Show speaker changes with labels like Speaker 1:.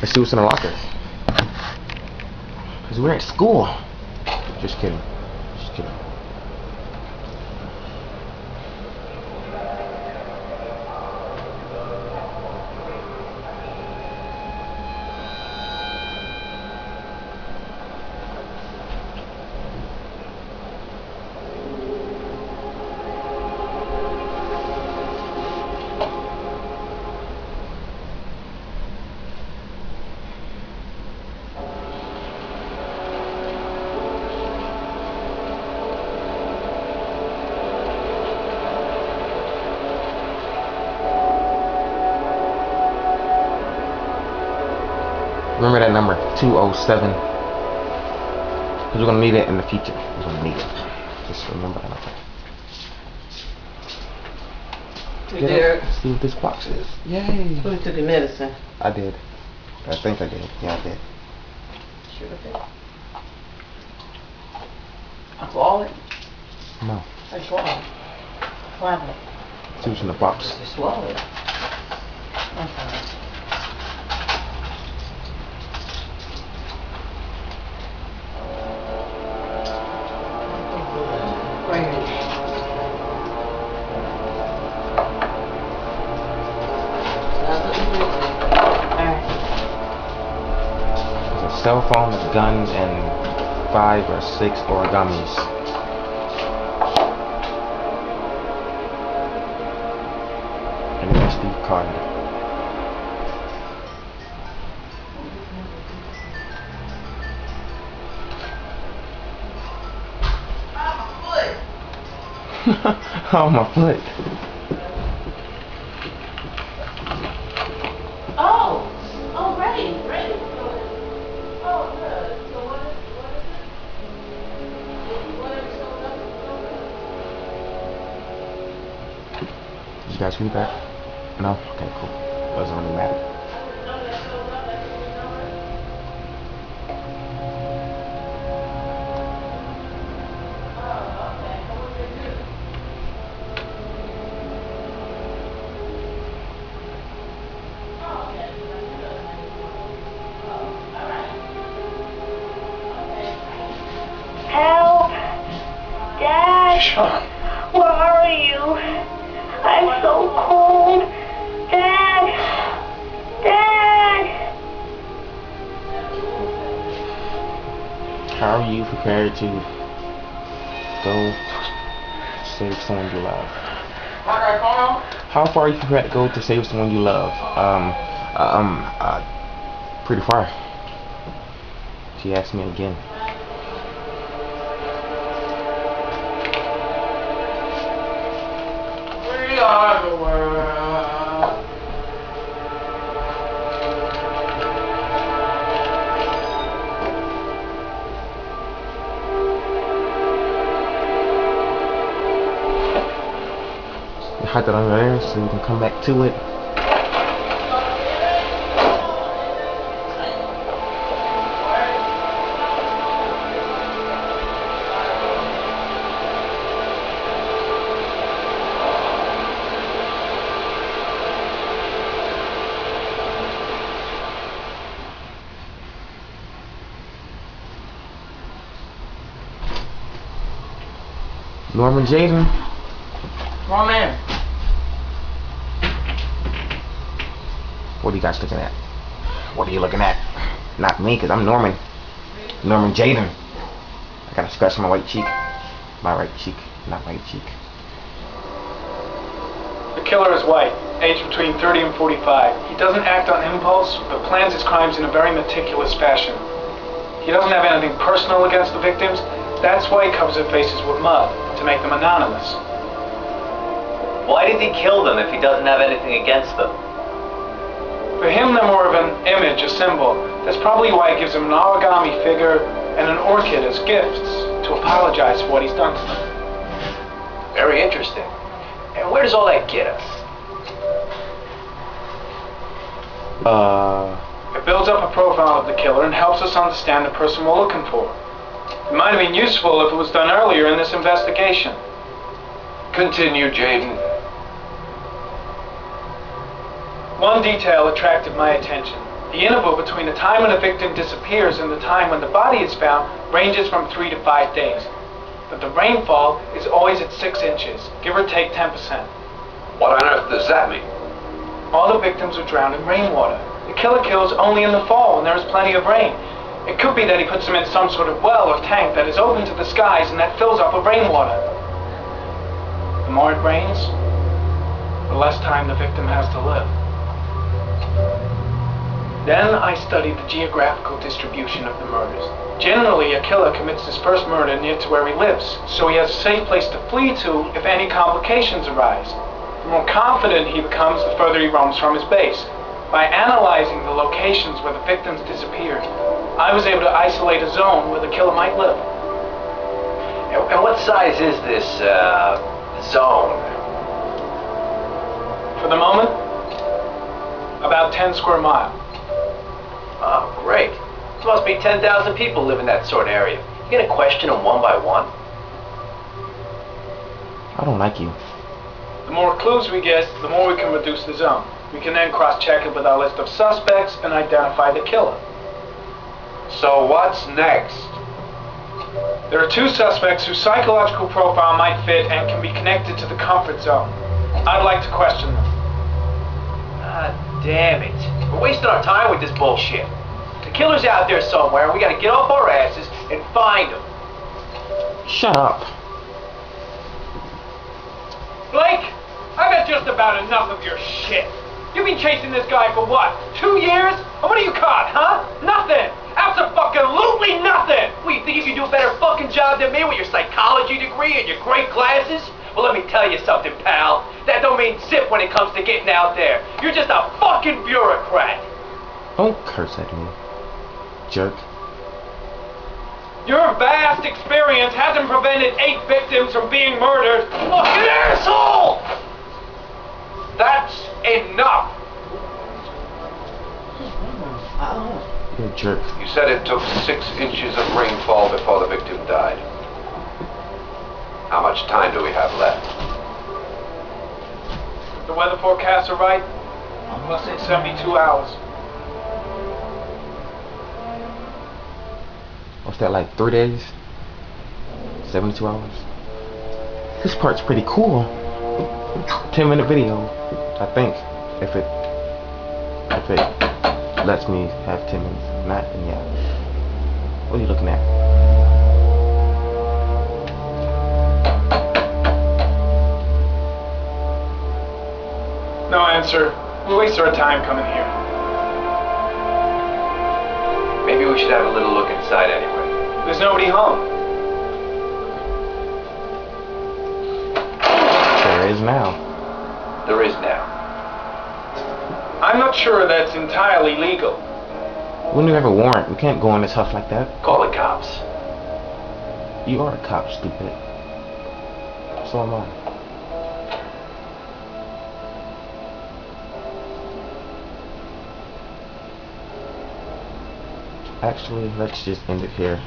Speaker 1: Let's see what's in the locker. Cause we're at school. Just kidding. Just kidding. Remember that number, 207. Because we're going to need it in the future. We're going to need it. Just remember that number.
Speaker 2: You did.
Speaker 1: Let's see what this box is. Yay.
Speaker 2: Who took your medicine?
Speaker 1: I did. I think I did. Yeah, I did.
Speaker 2: Sure did. I swallowed it?
Speaker 1: No.
Speaker 2: I swallowed it. What happened?
Speaker 1: See what's in the box.
Speaker 2: I swallowed it. Okay.
Speaker 1: Cell phone, a gun, and 5 or 6 origamis. And an SD card. Oh, my foot.
Speaker 2: Oh, great.
Speaker 1: Did you guys read that? No? Okay, cool. Doesn't really matter.
Speaker 3: Help! Dad!
Speaker 1: Sean.
Speaker 3: Where are you? I'm so cold. Dad! Dad!
Speaker 1: How are you prepared to go save someone you love? How far are you prepared to go to save someone you love? Pretty far. She asked me again.
Speaker 2: We are the world.
Speaker 1: You hide that under there so you can come back to it. Norman Jaden.
Speaker 2: Come on, man.
Speaker 1: What are you guys looking at? What are you looking at? Not me, because I'm Norman. Norman Jaden. I got a scratch on my right cheek. My right cheek, not right cheek.
Speaker 4: The killer is white, aged between 30 and 45. He doesn't act on impulse, but plans his crimes in a very meticulous fashion. He doesn't have anything personal against the victims. That's why he covers their faces with mud, to make them anonymous.
Speaker 5: Why did he kill them if he doesn't have anything against them?
Speaker 4: For him, they're more of an image, a symbol. That's probably why he gives them an origami figure and an orchid as gifts, to apologize for what he's done to them.
Speaker 5: Very interesting. And where does all that get us?
Speaker 4: It builds up a profile of the killer and helps us understand the person we're looking for. It might have been useful if it was done earlier in this investigation.
Speaker 5: Continue, Jaden.
Speaker 4: One detail attracted my attention. The interval between the time when a victim disappears and the time when the body is found ranges from 3 to 5 days. But the rainfall is always at 6 inches, give or take 10%.
Speaker 6: What on earth does that mean?
Speaker 4: All the victims are drowned in rainwater. The killer kills only in the fall when there is plenty of rain. It could be that he puts them in some sort of well or tank that is open to the skies and that fills up with rainwater. The more it rains, the less time the victim has to live. Then I studied the geographical distribution of the murders. Generally, a killer commits his first murder near to where he lives, so he has a safe place to flee to if any complications arise. The more confident he becomes, the further he roams from his base. By analyzing the locations where the victims disappeared, I was able to isolate a zone where the killer might live.
Speaker 5: And what size is this, zone?
Speaker 4: For the moment, about 10 square miles.
Speaker 5: Oh, great. There must be 10,000 people live in that sort of area. You gonna question them one by one?
Speaker 1: I don't like you.
Speaker 4: The more clues we get, the more we can reduce the zone. We can then cross-check it with our list of suspects and identify the killer.
Speaker 6: So what's next?
Speaker 4: There are 2 suspects whose psychological profile might fit and can be connected to the comfort zone. I'd like to question them.
Speaker 5: Ah, damn it. We're wasting our time with this bullshit. The killer's out there somewhere, and we gotta get off our asses and find him.
Speaker 1: Shut up.
Speaker 4: Blake, I've had just about enough of your shit. You've been chasing this guy for what, 2 years? And what are you caught, huh? Nothing. Absolutely nothing.
Speaker 5: What, you think you can do a better fucking job than me with your psychology degree and your great glasses? Well, let me tell you something, pal. That don't mean zip when it comes to getting out there. You're just a fucking bureaucrat.
Speaker 1: Don't curse at me, jerk.
Speaker 4: Your vast experience hasn't prevented 8 victims from being murdered.
Speaker 5: Fucking asshole!
Speaker 4: That's enough.
Speaker 1: You're a jerk.
Speaker 6: You said it took 6 inches of rainfall before the victim died. How much time do we have left?
Speaker 4: If the weather forecasts are right, less than 72 hours.
Speaker 1: What's that, like 3 days? 72 hours? This part's pretty cool. 10-minute video, I think. If it lets me have 10 minutes. Not, then yeah. What are you looking at?
Speaker 4: No answer. We waste our time coming here.
Speaker 5: Maybe we should have a little look inside anyway.
Speaker 4: There's nobody home.
Speaker 1: There is now.
Speaker 5: There is now.
Speaker 4: I'm not sure that's entirely legal.
Speaker 1: When do you have a warrant? We can't go in this huff like that.
Speaker 5: Call the cops.
Speaker 1: You are a cop, stupid. So am I. Actually, let's just end it here.